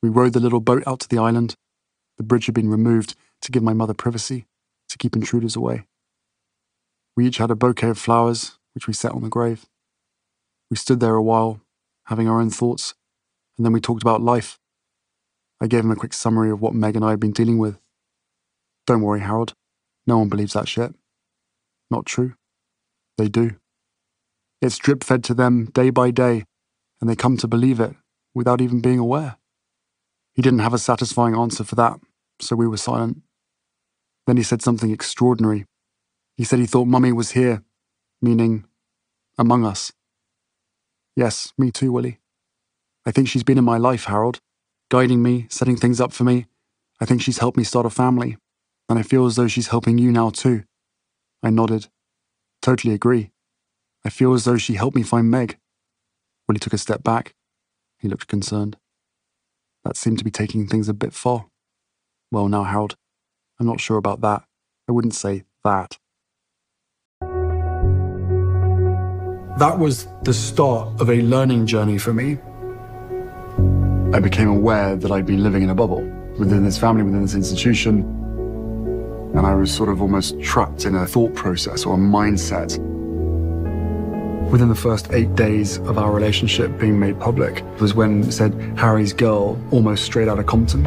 We rowed the little boat out to the island. The bridge had been removed to give my mother privacy, to keep intruders away. We each had a bouquet of flowers, which we set on the grave. We stood there a while, having our own thoughts, and then we talked about life. I gave him a quick summary of what Meg and I had been dealing with. Don't worry, Harold. No one believes that shit. Not true. They do. It's drip-fed to them day by day, and they come to believe it without even being aware. He didn't have a satisfying answer for that, so we were silent. Then he said something extraordinary. He said he thought Mummy was here, meaning among us. Yes, me too, Willie. I think she's been in my life, Harold, guiding me, setting things up for me. I think she's helped me start a family, and I feel as though she's helping you now too. I nodded. Totally agree. I feel as though she helped me find Meg. Willie took a step back. He looked concerned. That seemed to be taking things a bit far. Well, now, Harold, I'm not sure about that. I wouldn't say that. That was the start of a learning journey for me. I became aware that I'd been living in a bubble, within this family, within this institution, and I was sort of almost trapped in a thought process or a mindset. Within the first 8 days of our relationship being made public was when it said Harry's girl almost straight out of Compton,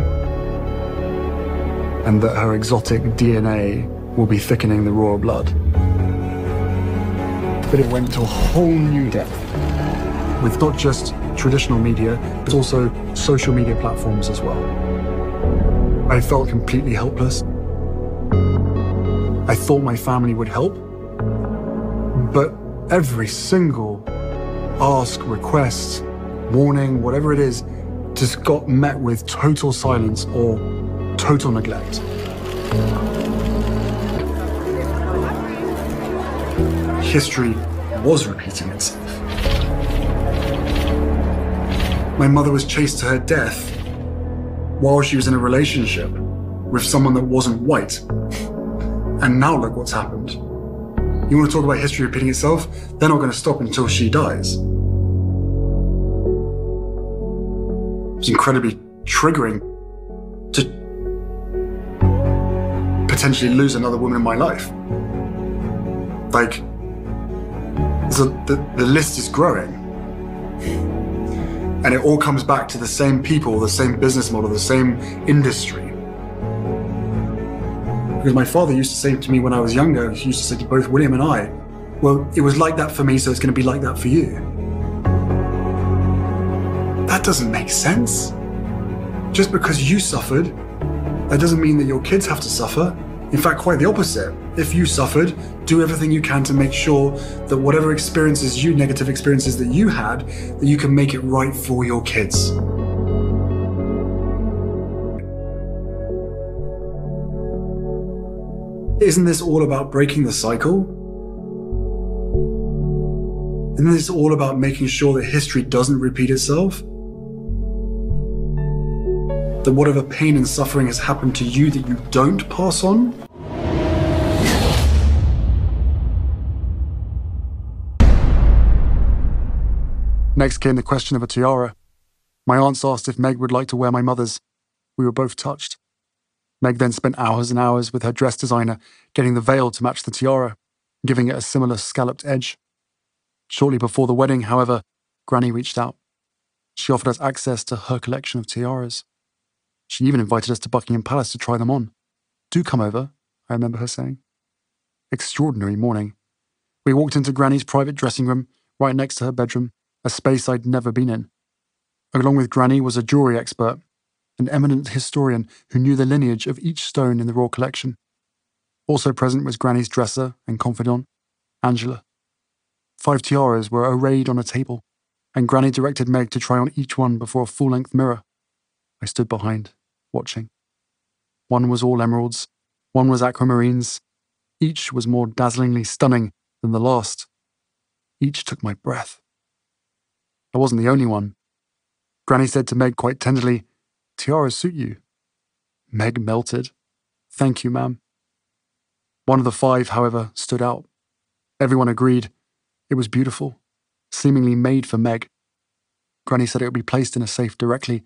and that her exotic DNA will be thickening the royal blood. But it went to a whole new depth, with not just traditional media, but also social media platforms as well. I felt completely helpless. I thought my family would help, but every single ask, request, warning, whatever it is, just got met with total silence or total neglect. History was repeating itself. My mother was chased to her death while she was in a relationship with someone that wasn't white. And now look what's happened. You want to talk about history repeating itself? They're not going to stop until she dies. It's incredibly triggering to potentially lose another woman in my life. Like, the list is growing. And it all comes back to the same people, the same business model, the same industry. Because my father used to say to me when I was younger, he used to say to both William and I, well, it was like that for me, so it's going to be like that for you. That doesn't make sense. Just because you suffered, that doesn't mean that your kids have to suffer. In fact, quite the opposite. If you suffered, do everything you can to make sure that whatever experiences negative experiences that you had, that you can make it right for your kids. Isn't this all about breaking the cycle? Isn't this all about making sure that history doesn't repeat itself? That whatever pain and suffering has happened to you that you don't pass on? Next came the question of a tiara. My aunts asked if Meg would like to wear my mother's. We were both touched. Meg then spent hours and hours with her dress designer getting the veil to match the tiara, giving it a similar scalloped edge. Shortly before the wedding, however, Granny reached out. She offered us access to her collection of tiaras. She even invited us to Buckingham Palace to try them on. Do come over, I remember her saying. Extraordinary morning. We walked into Granny's private dressing room, right next to her bedroom, a space I'd never been in. Along with Granny was a jewelry expert, an eminent historian who knew the lineage of each stone in the royal collection. Also present was Granny's dresser and confidant, Angela. 5 tiaras were arrayed on a table, and Granny directed Meg to try on each one before a full-length mirror. I stood behind, watching. One was all emeralds, one was aquamarines. Each was more dazzlingly stunning than the last. Each took my breath. I wasn't the only one. Granny said to Meg quite tenderly, "Tiaras suit you." Meg melted. "Thank you, ma'am." One of the 5, however, stood out. Everyone agreed. It was beautiful, seemingly made for Meg. Granny said it would be placed in a safe directly,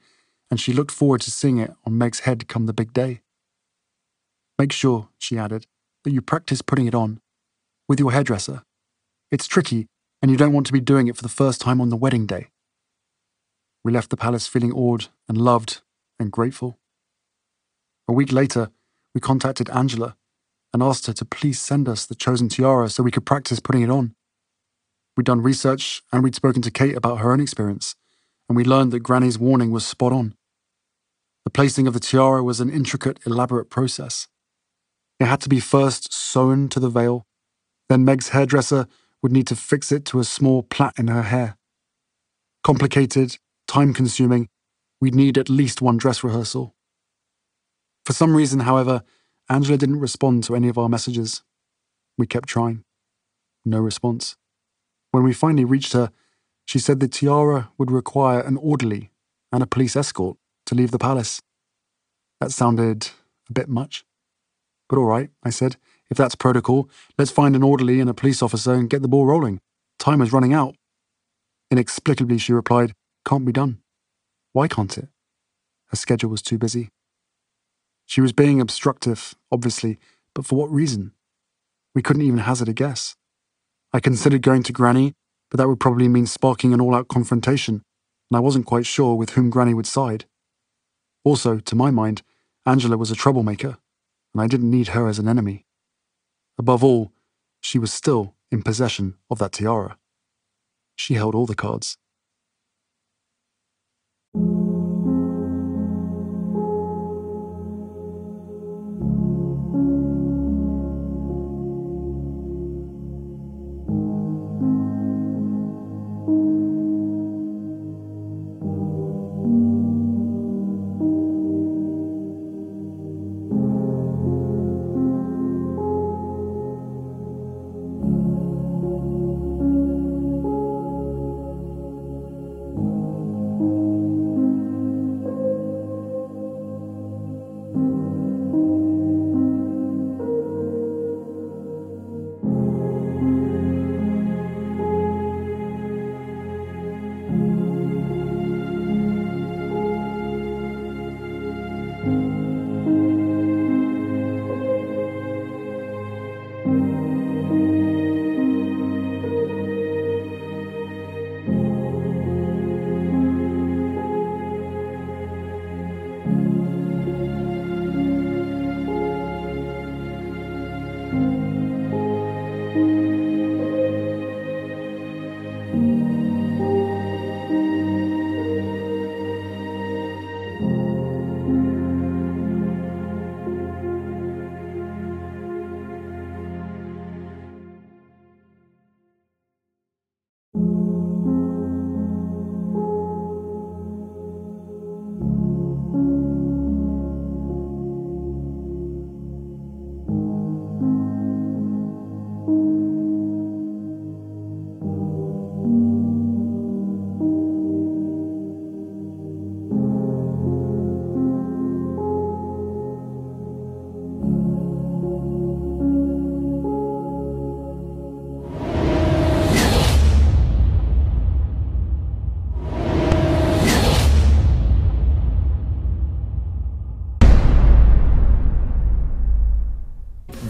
and she looked forward to seeing it on Meg's head come the big day. Make sure, she added, that you practice putting it on, with your hairdresser. It's tricky, and you don't want to be doing it for the first time on the wedding day. We left the palace feeling awed and loved and grateful. A week later, we contacted Angela and asked her to please send us the chosen tiara so we could practice putting it on. We'd done research and we'd spoken to Kate about her own experience, and we learned that Granny's warning was spot on. The placing of the tiara was an intricate, elaborate process. It had to be first sewn to the veil, then Meg's hairdresser would need to fix it to a small plait in her hair. Complicated, time-consuming, we'd need at least one dress rehearsal. For some reason, however, Angela didn't respond to any of our messages. We kept trying. No response. When we finally reached her, she said the tiara would require an orderly and a police escort to leave the palace. That sounded a bit much. But all right, I said, if that's protocol, let's find an orderly and a police officer and get the ball rolling. Time is running out. Inexplicably, she replied, can't be done. Why can't it? Her schedule was too busy. She was being obstructive, obviously, but for what reason? We couldn't even hazard a guess. I considered going to Granny, but that would probably mean sparking an all-out confrontation, and I wasn't quite sure with whom Granny would side. Also, to my mind, Angela was a troublemaker, and I didn't need her as an enemy. Above all, she was still in possession of that tiara. She held all the cards.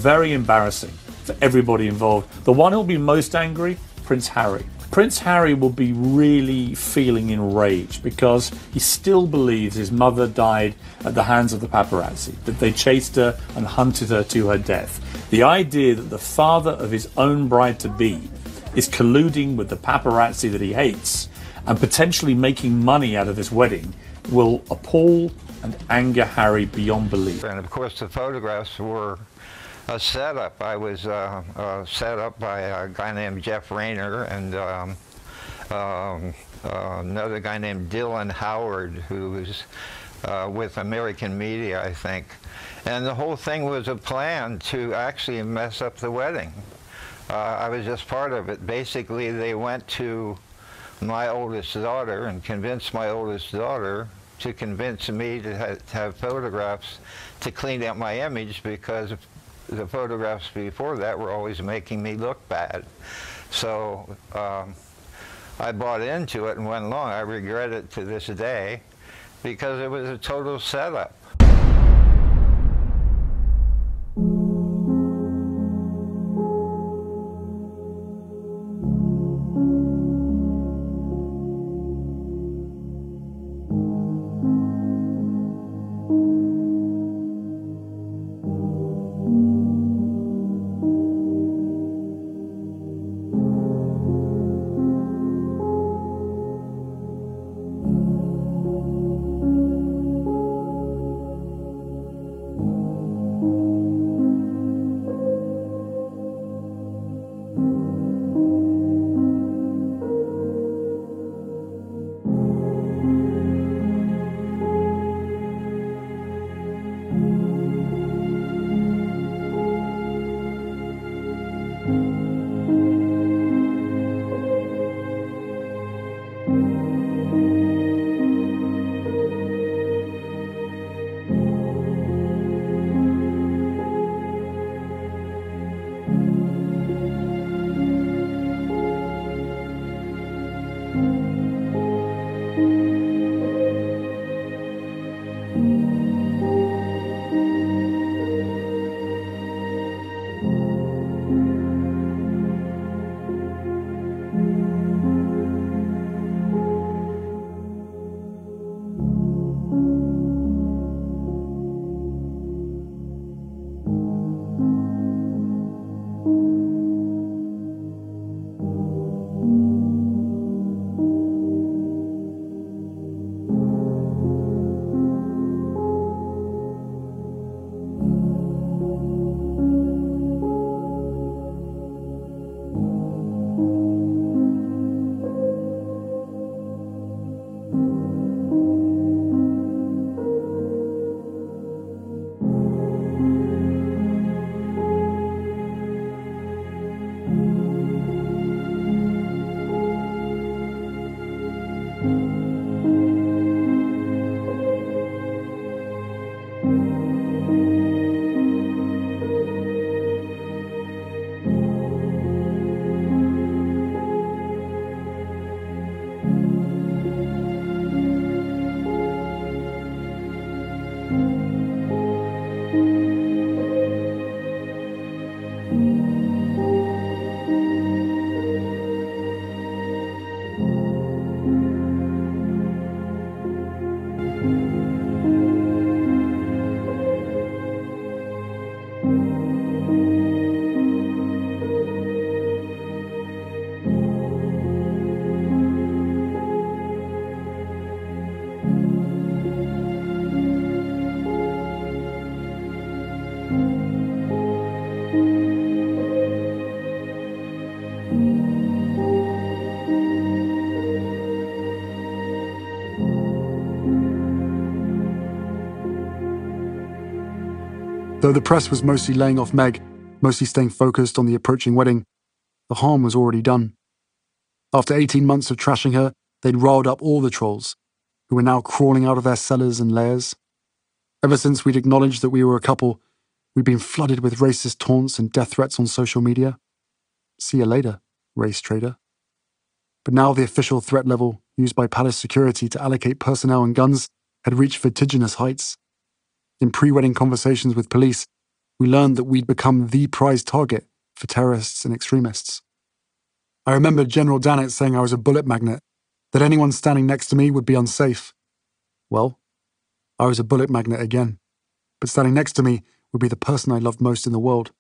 Very embarrassing for everybody involved. The one who'll be most angry, Prince Harry. Prince Harry will be really feeling enraged because he still believes his mother died at the hands of the paparazzi, that they chased her and hunted her to her death. The idea that the father of his own bride-to-be is colluding with the paparazzi that he hates and potentially making money out of this wedding will appall and anger Harry beyond belief. And of course the photographs were a setup. I was set up by a guy named Jeff Rayner and another guy named Dylan Howard, who was with American Media, I think. And the whole thing was a plan to actually mess up the wedding. I was just part of it. Basically, they went to my oldest daughter and convinced my oldest daughter to convince me to have photographs to clean up my image, because the photographs before that were always making me look bad. So I bought into it and went along. I regret it to this day. because it was a total setup. Though the press was mostly laying off Meg, mostly staying focused on the approaching wedding, the harm was already done. After 18 months of trashing her, they'd riled up all the trolls, who were now crawling out of their cellars and lairs. Ever since we'd acknowledged that we were a couple, we'd been flooded with racist taunts and death threats on social media. See you later, race trader. But now the official threat level used by palace security to allocate personnel and guns had reached vertiginous heights. In pre-wedding conversations with police, we learned that we'd become the prize target for terrorists and extremists. I remember General Dannett saying I was a bullet magnet, that anyone standing next to me would be unsafe. Well, I was a bullet magnet again, but standing next to me would be the person I loved most in the world.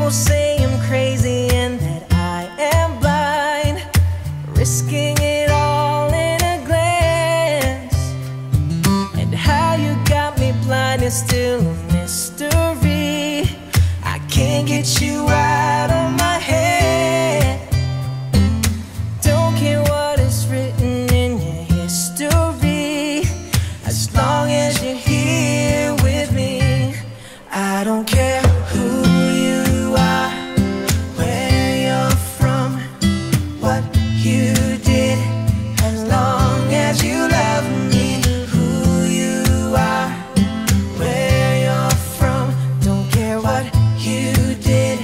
People say I'm crazy and that I am blind, risking it all in a glance. And how you got me blind is still a mystery. I can't get you out of my head. Don't care what is written in your history, as long as you're here with me. I don't care who you are, where you're from, what you did, as long as you love me. Who you are, where you're from, don't care what you did,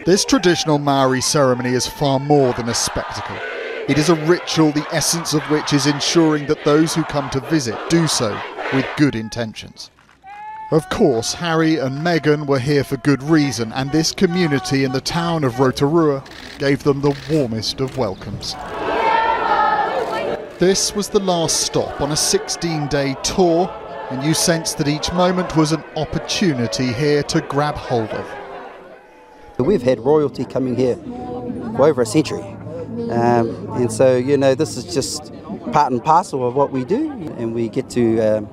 This traditional Maori ceremony is far more than a spectacle. It is a ritual, the essence of which is ensuring that those who come to visit do so with good intentions. Of course, Harry and Meghan were here for good reason, and this community in the town of Rotorua gave them the warmest of welcomes. This was the last stop on a 16-day tour, and you sensed that each moment was an opportunity here to grab hold of. We've had royalty coming here for over a century, and so, you know, this is just part and parcel of what we do, and we get to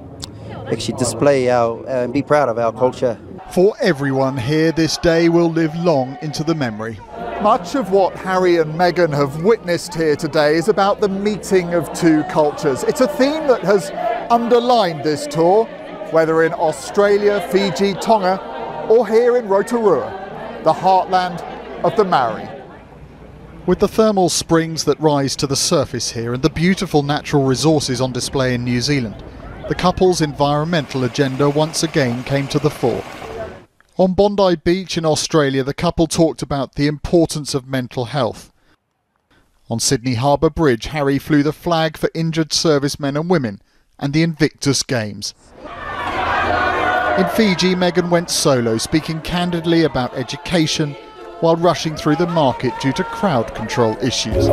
actually display and be proud of our culture. For everyone here, this day will live long into the memory. Much of what Harry and Meghan have witnessed here today is about the meeting of two cultures. It's a theme that has underlined this tour, whether in Australia, Fiji, Tonga, or here in Rotorua, the heartland of the Maori. With the thermal springs that rise to the surface here and the beautiful natural resources on display in New Zealand, the couple's environmental agenda once again came to the fore. On Bondi Beach in Australia, the couple talked about the importance of mental health. On Sydney Harbour Bridge, Harry flew the flag for injured servicemen and women and the Invictus Games. In Fiji, Meghan went solo, speaking candidly about education while rushing through the market due to crowd control issues.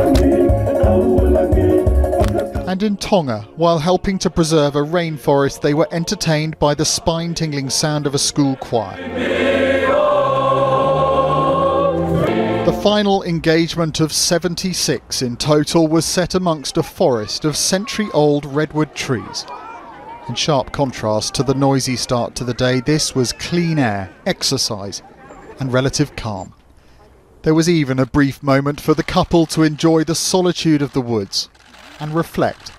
And in Tonga, while helping to preserve a rainforest, they were entertained by the spine-tingling sound of a school choir. The final engagement of 76 in total was set amongst a forest of century-old redwood trees. In sharp contrast to the noisy start to the day, this was clean air, exercise, and relative calm. There was even a brief moment for the couple to enjoy the solitude of the woods and reflect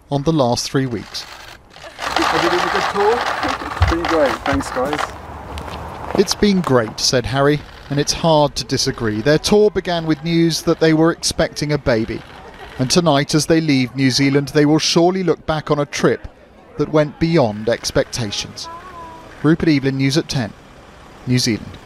on the last 3 weeks. Have you been a good tour? Been great, thanks guys. It's been great, said Harry, and it's hard to disagree. Their tour began with news that they were expecting a baby, and tonight as they leave New Zealand they will surely look back on a trip that went beyond expectations. Rupert Evelyn, News at 10, New Zealand.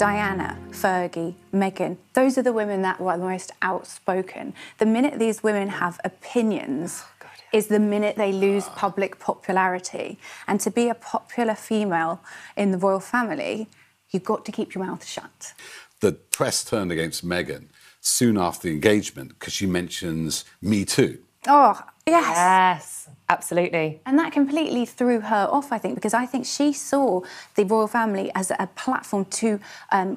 Diana, Fergie, Meghan, those are the women that were the most outspoken. The minute these women have opinions is the minute they lose public popularity. And to be a popular female in the royal family, you've got to keep your mouth shut. The press turned against Meghan soon after the engagement because she mentions Me Too. Oh, yes. Yes, absolutely. And that completely threw her off, I think, because I think she saw the royal family as a platform to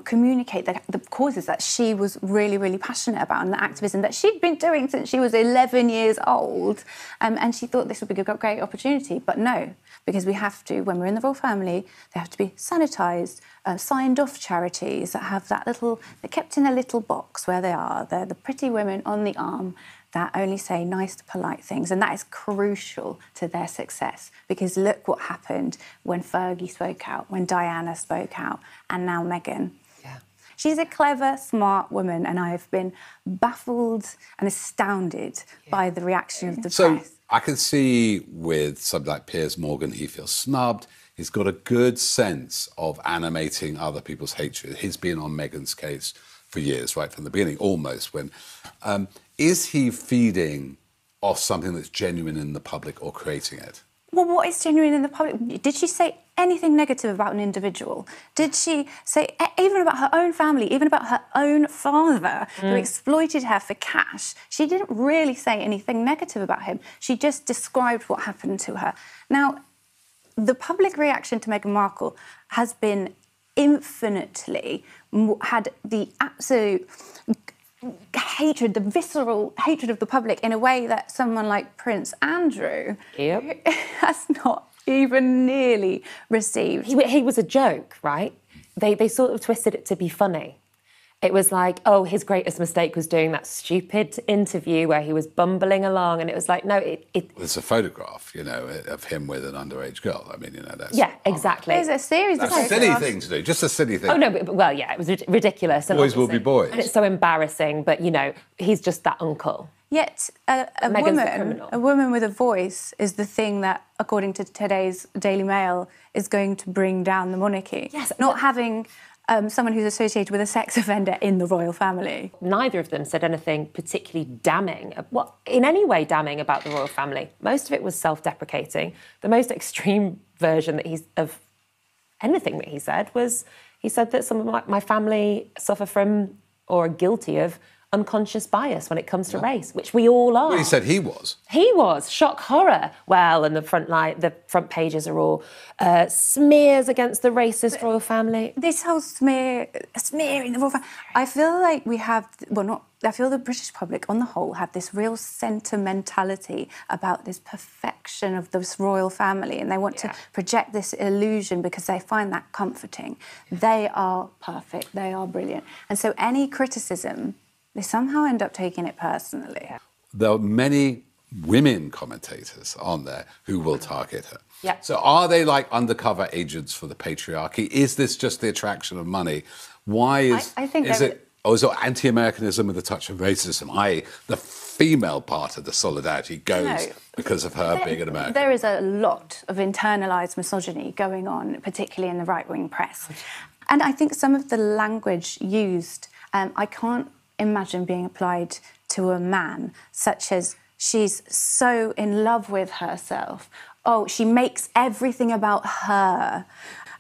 communicate the causes that she was really, really passionate about and the activism that she'd been doing since she was 11 years old. And she thought this would be a great opportunity. But no, because we have to, when we're in the royal family, they have to be sanitised, signed off charities that have that little, they're kept in a little box where they are. They're the pretty women on the arm that only say nice, polite things. And that is crucial to their success, because look what happened when Fergie spoke out, when Diana spoke out, and now Meghan. Yeah. She's a clever, smart woman, and I've been baffled and astounded by the reaction of the press. I can see with somebody like Piers Morgan, he feels snubbed. He's got a good sense of animating other people's hatred. He's been on Meghan's case for years, right from the beginning, almost. When is he feeding off something that's genuine in the public or creating it? Well, what is genuine in the public? Did she say anything negative about an individual? Did she say, even about her own family, even about her own father, who exploited her for cash? She didn't really say anything negative about him. She just described what happened to her. Now, the public reaction to Meghan Markle has been infinitely, had the absolute hatred, the visceral hatred of the public in a way that someone like Prince Andrew has not even nearly received. He was a joke, right? They sort of twisted it to be funny. It was like, oh, his greatest mistake was doing that stupid interview where he was bumbling along, and it was like, no, There's a photograph, of him with an underage girl. I mean, that's... Yeah, exactly. There's a series of photographs. That's a silly thing to do, just a silly thing. Oh, no, well, yeah, it was ridiculous. And boys will be boys. And it's so embarrassing, but, he's just that uncle. Yet a woman with a voice is the thing that, according to today's Daily Mail, is going to bring down the monarchy. Yes. Not having someone who's associated with a sex offender in the royal family. Neither of them said anything particularly damning, in any way damning about the royal family. Most of it was self-deprecating. The most extreme version of anything that he said was, he said that some of my family suffer from or are guilty of unconscious bias when it comes to race, which we all are. Well, he said he was. He was. Shock horror. Well, and the front pages are all smears against the racist royal family. This whole smearing the royal family. I feel like we have, I feel the British public on the whole have this real sentimentality about this perfection of this royal family, and they want to project this illusion because they find that comforting. They are perfect. They are brilliant. And so any criticism, they somehow end up taking it personally. There are many women commentators on there who will target her. Yeah. So are they like undercover agents for the patriarchy? Is this just the attraction of money? Why is it anti-Americanism with a touch of racism, i.e. the female part of the solidarity goes because of her being an American? There is a lot of internalised misogyny going on, particularly in the right-wing press. And I think some of the language used, I can't imagine being applied to a man, such as she's so in love with herself. Oh, she makes everything about her.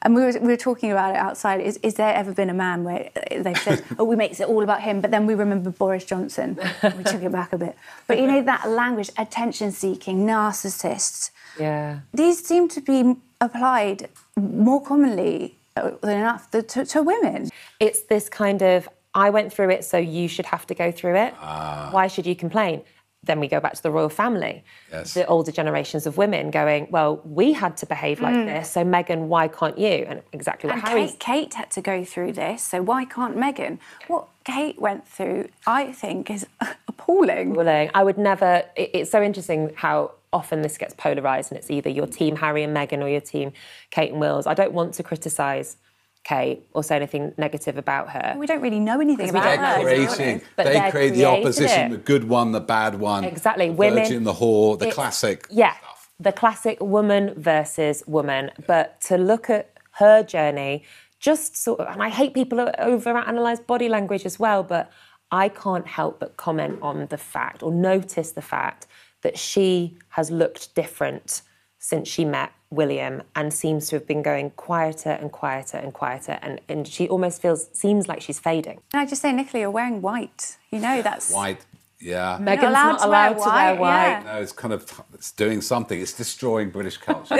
And we were talking about it outside. Is there ever been a man where they've said, oh, we make it all about him, but then we remember Boris Johnson. We took it back a bit. But that language, attention-seeking, narcissists. Yeah. These seem to be applied more commonly than enough to women. It's this kind of, I went through it, so you should have to go through it. Why should you complain? Then we go back to the royal family. Yes. The older generations of women going, well, we had to behave like this, so Meghan, why can't you? And exactly what Harry's... Kate had to go through this, so why can't Meghan? What Kate went through, I think, is appalling. I would never... It's so interesting how often this gets polarised, and it's either your team Harry and Meghan or your team Kate and Wills. I don't want to criticise Kate or say anything negative about her. We don't really know anything about her. They create the opposition, the good one, the bad one. Exactly. The Women, virgin, the whore, the classic stuff. The classic woman versus woman. But to look at her journey, just sort of, and I hate people who overanalyze body language as well, but I can't help but comment on the fact, or notice the fact, that she has looked different since she met William and seems to have been going quieter and quieter and quieter, and she almost seems like she's fading. Can I just say, Nicola, you're wearing white. You know that's... White, yeah. Meghan's not allowed to wear white. Yeah. No, it's doing something. It's destroying British culture.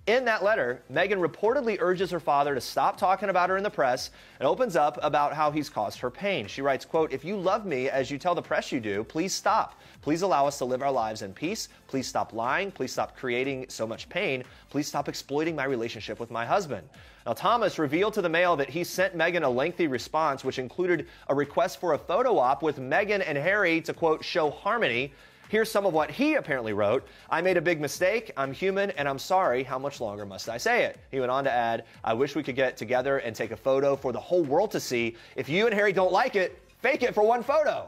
In that letter, Meghan reportedly urges her father to stop talking about her in the press and opens up about how he's caused her pain. She writes, quote, "If you love me as you tell the press you do, please stop. Please allow us to live our lives in peace. Please stop lying. Please stop creating so much pain. Please stop exploiting my relationship with my husband." Now, Thomas revealed to the Mail that he sent Meghan a lengthy response, which included a request for a photo op with Meghan and Harry to, quote, "show harmony." Here's some of what he apparently wrote. "I made a big mistake. I'm human and I'm sorry. How much longer must I say it?" He went on to add, "I wish we could get together and take a photo for the whole world to see. If you and Harry don't like it, fake it for one photo."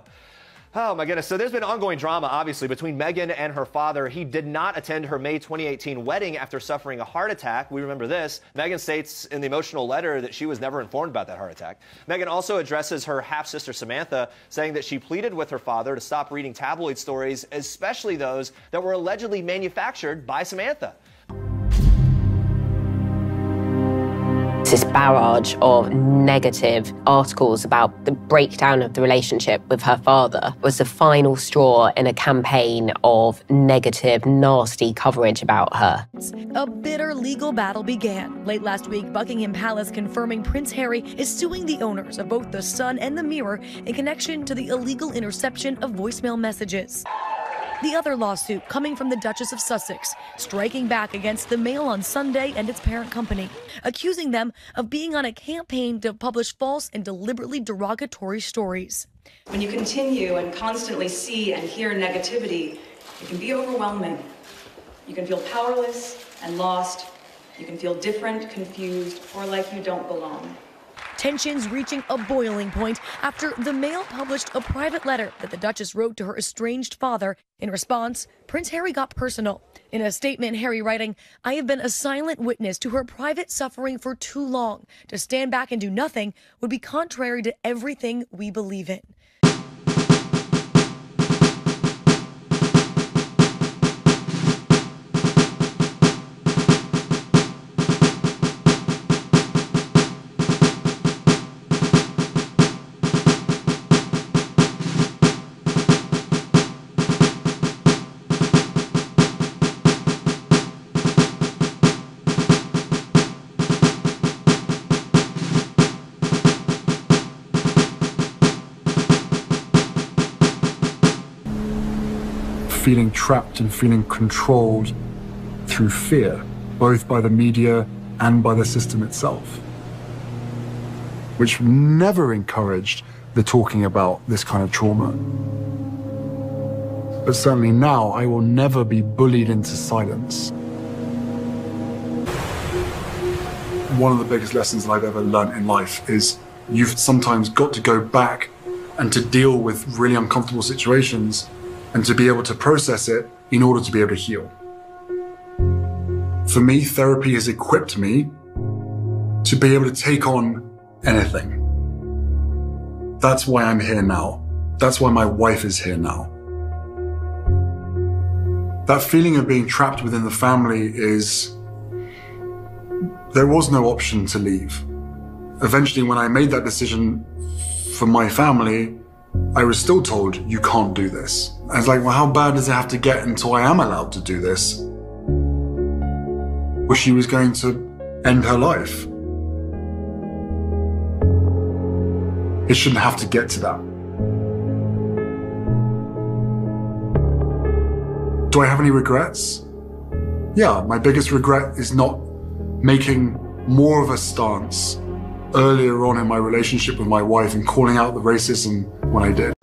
Oh my goodness. So there's been ongoing drama, obviously, between Meghan and her father. He did not attend her May 2018 wedding after suffering a heart attack. We remember this. Meghan states in the emotional letter that she was never informed about that heart attack. Meghan also addresses her half-sister Samantha, saying that she pleaded with her father to stop reading tabloid stories, especially those that were allegedly manufactured by Samantha. This barrage of negative articles about the breakdown of the relationship with her father was the final straw in a campaign of negative, nasty coverage about her. A bitter legal battle began. Late last week, Buckingham Palace confirming Prince Harry is suing the owners of both the Sun and the Mirror in connection to the illegal interception of voicemail messages. The other lawsuit coming from the Duchess of Sussex, striking back against the Mail on Sunday and its parent company, accusing them of being on a campaign to publish false and deliberately derogatory stories. When you continue and constantly see and hear negativity, it can be overwhelming. You can feel powerless and lost. You can feel different, confused, or like you don't belong. Tensions reaching a boiling point after the Mail published a private letter that the Duchess wrote to her estranged father. In response, Prince Harry got personal. In a statement, Harry writing, "I have been a silent witness to her private suffering for too long. To stand back and do nothing would be contrary to everything we believe in." Feeling trapped and feeling controlled through fear, both by the media and by the system itself, which never encouraged the talking about this kind of trauma. But certainly now, I will never be bullied into silence. One of the biggest lessons that I've ever learned in life is you've sometimes got to go back and to deal with really uncomfortable situations and to be able to process it in order to be able to heal. For me, therapy has equipped me to be able to take on anything. That's why I'm here now. That's why my wife is here now. That feeling of being trapped within the family is, there was no option to leave. Eventually, when I made that decision for my family, I was still told, you can't do this. I was like, well, how bad does it have to get until I am allowed to do this? Well, she was going to end her life. It shouldn't have to get to that. Do I have any regrets? Yeah, my biggest regret is not making more of a stance earlier on in my relationship with my wife and calling out the racism when I did.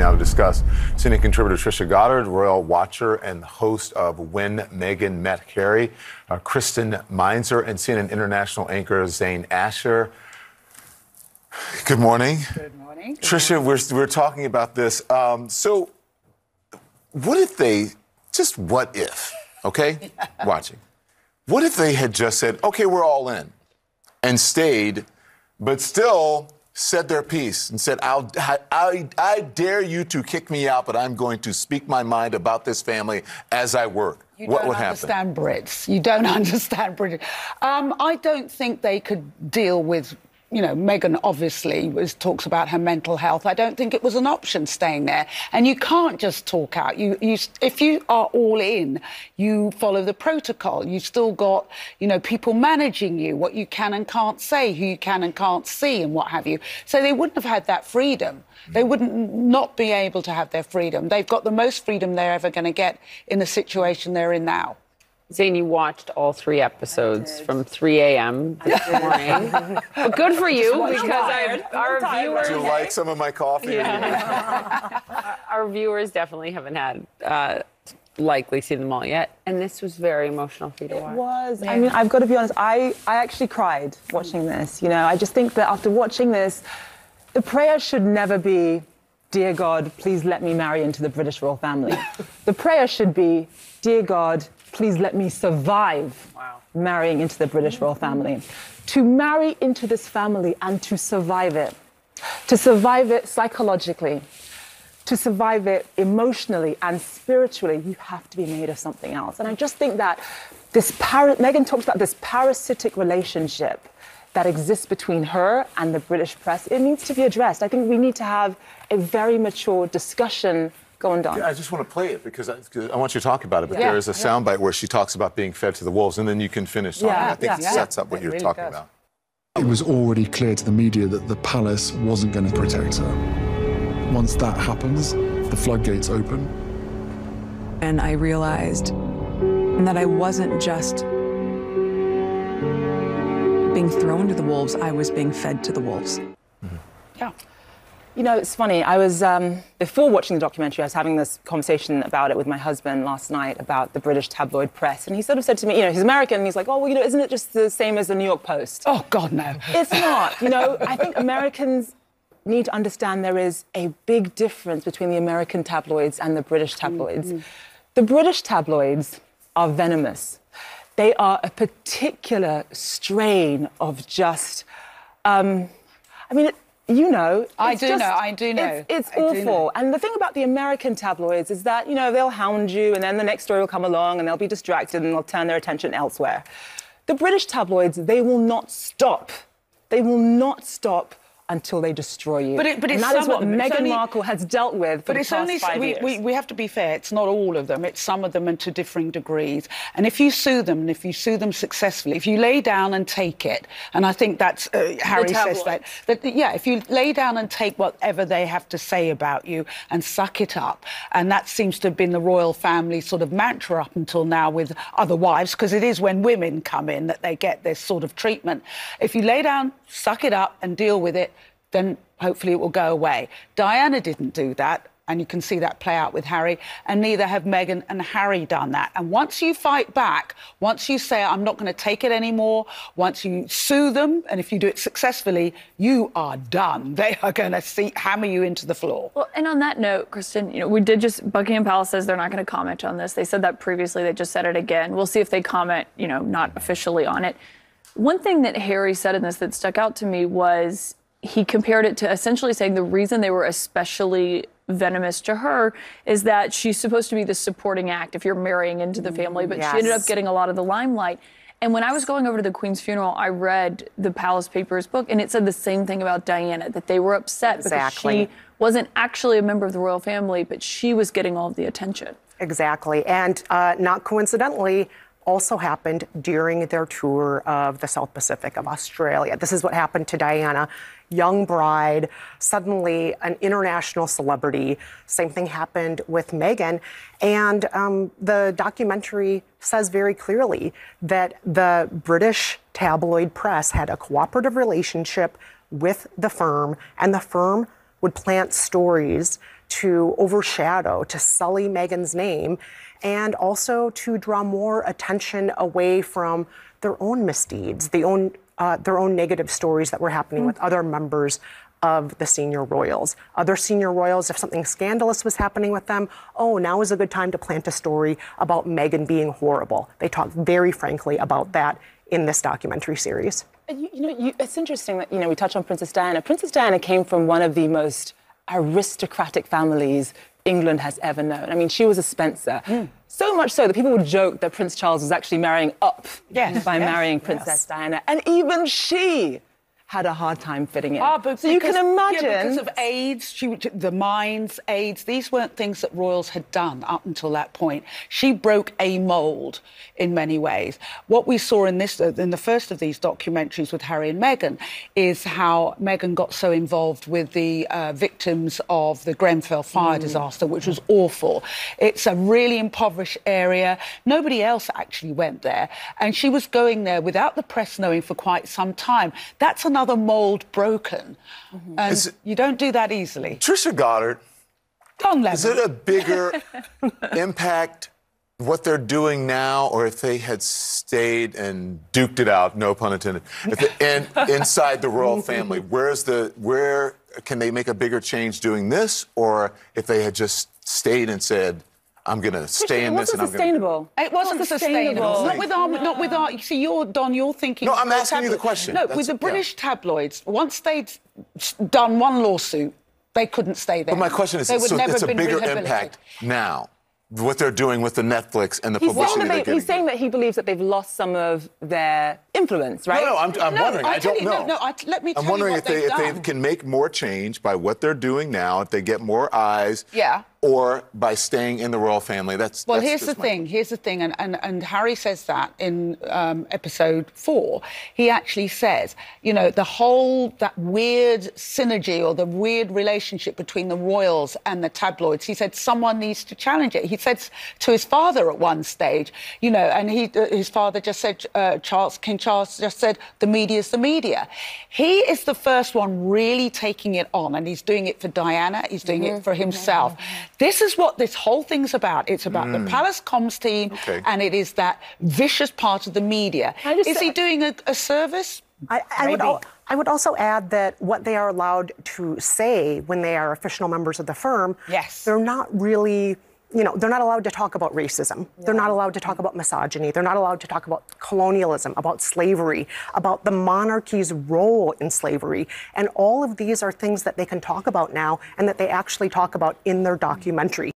now to discuss. CNN contributor Trisha Goddard, royal watcher and host of When Meghan Met Harry, Kristen Meinzer, and CNN international anchor Zain Asher. Good morning. Good morning. Trisha, we're talking about this. So what if they, just what if, okay? Watching. What if they had just said, okay, we're all in, and stayed, but still said their piece and said, I dare you to kick me out, but I'm going to speak my mind about this family as I work. What would happen? You don't understand Brits. You don't understand British. I don't think they could deal with, you know, Meghan obviously talks about her mental health. I don't think it was an option staying there. And you can't just talk out. If you are all in, you follow the protocol. You've still got, you know, people managing you, what you can and can't say, who you can and can't see, and what have you. So they wouldn't have had that freedom. They wouldn't not be able to have their freedom. They've got the most freedom they're ever going to get in the situation they're in now. Zain, you watched all 3 episodes from 3 a.m. this morning. But good for you, because our viewers... Do you like some of my coffee? Yeah. Our viewers definitely haven't had likely seen them all yet, and this was very emotional for you to watch. It was. I mean, I've got to be honest, I actually cried watching this. You know, I just think that after watching this, the prayer should never be, dear God, please let me marry into the British royal family. The prayer should be, dear God, please let me survive marrying into the British royal family. To marry into this family and to survive it psychologically, to survive it emotionally and spiritually, you have to be made of something else. And I just think that Meghan talks about this parasitic relationship that exists between her and the British press. It needs to be addressed. I think we need to have a very mature discussion going on. Yeah, I just want to play it because I want you to talk about it, but there is a soundbite where she talks about being fed to the wolves, and then you can finish talking. I think it sets up what you're really talking about. It was already clear to the media that the palace wasn't going to protect her. Once that happens, the floodgates open. And I realized that I wasn't just being thrown to the wolves, I was being fed to the wolves. Yeah. You know, it's funny. I was, before watching the documentary, I was having this conversation about it with my husband last night about the British tabloid press. And he sort of said to me, you know, he's American, and he's like, oh, well, you know, isn't it just the same as the New York Post? Oh, God, no. It's not. You know, I think Americans need to understand there is a big difference between the American tabloids and the British tabloids. Mm-hmm. The British tabloids are venomous. They are a particular strain of just, I mean, you know. I do know. It's awful. And the thing about the American tabloids is that, you know, they'll hound you and then the next story will come along and they'll be distracted and they'll turn their attention elsewhere. The British tabloids, they will not stop. They will not stop until they destroy you. But it's that is what Meghan Markle has dealt with for the past 5 years. We have to be fair, it's not all of them, it's some of them and to differing degrees. And if you sue them, and if you sue them successfully, if you lay down and take it, and I think that's, Harry says that, yeah, if you lay down and take whatever they have to say about you and suck it up, and that seems to have been the royal family sort of mantra up until now with other wives, because it is when women come in that they get this sort of treatment. If you lay down, suck it up and deal with it, then hopefully it will go away. Diana didn't do that, and you can see that play out with Harry, and neither have Meghan and Harry done that. And once you fight back, once you say, I'm not going to take it anymore, once you sue them, and if you do it successfully, you are done. They are going to hammer you into the floor. Well, and on that note, Kristen, you know, we did just, Buckingham Palace says they're not going to comment on this. They said that previously, they just said it again. We'll see if they comment, you know, not officially on it. One thing that Harry said in this that stuck out to me was, he compared it to essentially saying the reason they were especially venomous to her is that she's supposed to be the supporting act if you're marrying into the family, but she ended up getting a lot of the limelight. And when I was going over to the Queen's funeral, I read the Palace Papers book, and it said the same thing about Diana, that they were upset because she wasn't actually a member of the royal family, but she was getting all of the attention. Exactly. And not coincidentally, also happened during their tour of the South Pacific of Australia. This is what happened to Diana. Young bride, suddenly an international celebrity. Same thing happened with Meghan. And the documentary says very clearly that the British tabloid press had a cooperative relationship with the firm, and the firm would plant stories to overshadow, to sully Meghan's name, and also to draw more attention away from their own misdeeds, their own negative stories that were happening with other members of the senior royals. Other senior royals, if something scandalous was happening with them, oh, now is a good time to plant a story about Meghan being horrible. They talk very frankly about that in this documentary series. It's interesting that, we touch on Princess Diana. Princess Diana came from one of the most aristocratic families England has ever known. I mean, she was a Spencer. So much so that people would joke that Prince Charles was actually marrying up by marrying Princess Diana. And even she had a hard time fitting in. But so you can imagine... Yeah, because of AIDS, the mines, AIDS, these weren't things that royals had done up until that point. She broke a mould in many ways. What we saw in the first of these documentaries with Harry and Meghan is how Meghan got so involved with the victims of the Grenfell fire disaster, which was awful. It's a really impoverished area. Nobody else actually went there. And she was going there without the press knowing for quite some time. That's another mould broken. And you don't do that easily. Trisha Goddard, is it a bigger impact what they're doing now, or if they had stayed and duked it out, no pun intended, inside the royal family? Where can they make a bigger change doing this, or if they had just stayed and said, I'm going to stay in this and I'm going to... It wasn't sustainable. Not with our... You see, you're thinking... No, I'm asking you the question. No, with the British tabloids, once they'd done one lawsuit, they couldn't stay there. But my question is, so it's a bigger impact now, what they're doing with the Netflix and the publicity they're getting. He's saying that he believes that they've lost some of their influence, right? No, I'm wondering. I don't know. Let me tell I'm wondering you if they can make more change by what they're doing now, if they get more eyes. Yeah. Or by staying in the royal family. Here's the thing, and Harry says that in episode 4. He actually says, that weird synergy or the weird relationship between the royals and the tabloids. He said someone needs to challenge it. He said to his father at one stage, and his father just said, King Charles just said, the media's the media. He is the first one really taking it on, and he's doing it for Diana, he's doing it for himself. This is what this whole thing's about. It's about the Palace Comms team, and it is that vicious part of the media. Is he doing a service? I would also add that what they are allowed to say when they are official members of the firm, they're not really... they're not allowed to talk about racism. They're not allowed to talk about misogyny. They're not allowed to talk about colonialism, about slavery, about the monarchy's role in slavery. And all of these are things that they can talk about now and that they actually talk about in their documentary.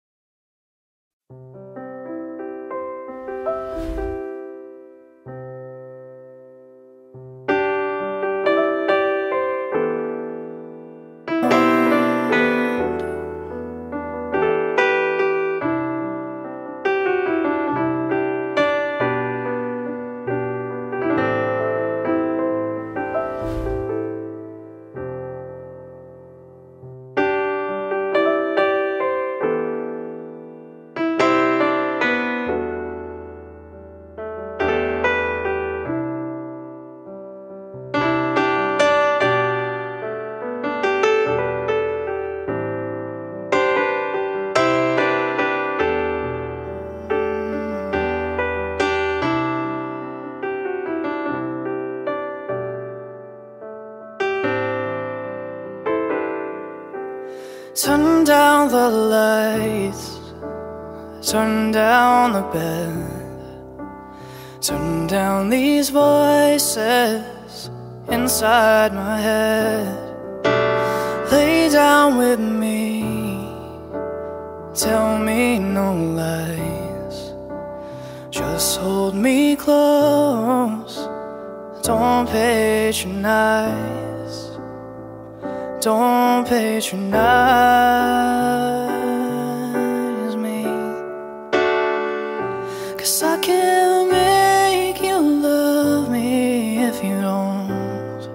Turn down the lights, turn down the bed, turn down these voices inside my head. Lay down with me, tell me no lies, just hold me close, don't patronize. Don't patronize me, 'cause I can't make you love me if you don't.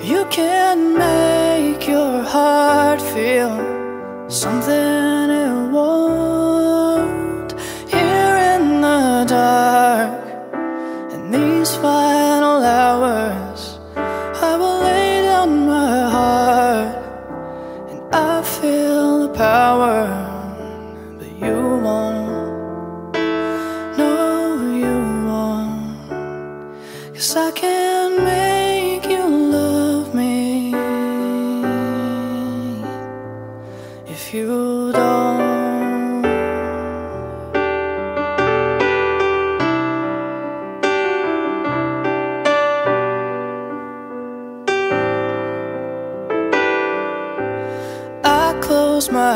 You can't make your heart feel something it won't. Here in the dark, in these final hours, I will lay down my heart, and I feel close my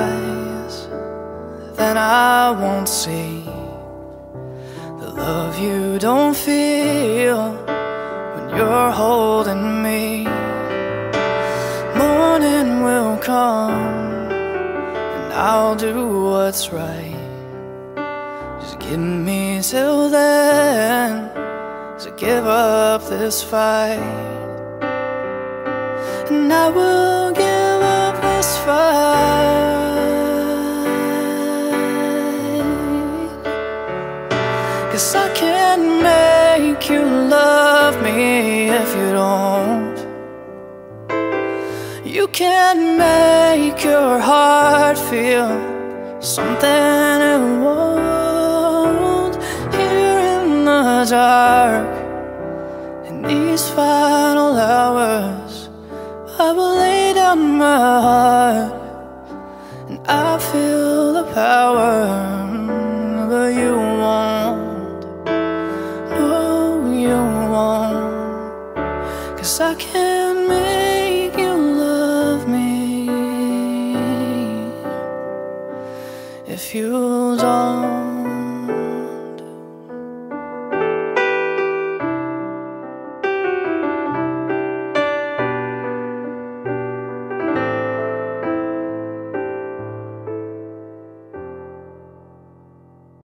eyes, then I won't see the love you don't feel when you're holding me. Morning will come and I'll do what's right. Just give me till then to give up this fight, and I will give up this fight, 'cause I can't make you love me if you don't. You can't make your heart feel something it won't. Here in the dark, in these final hours, I will lay down my heart, and I feel the power, but you won't. No, you won't, 'cause I can't make you love me if you don't.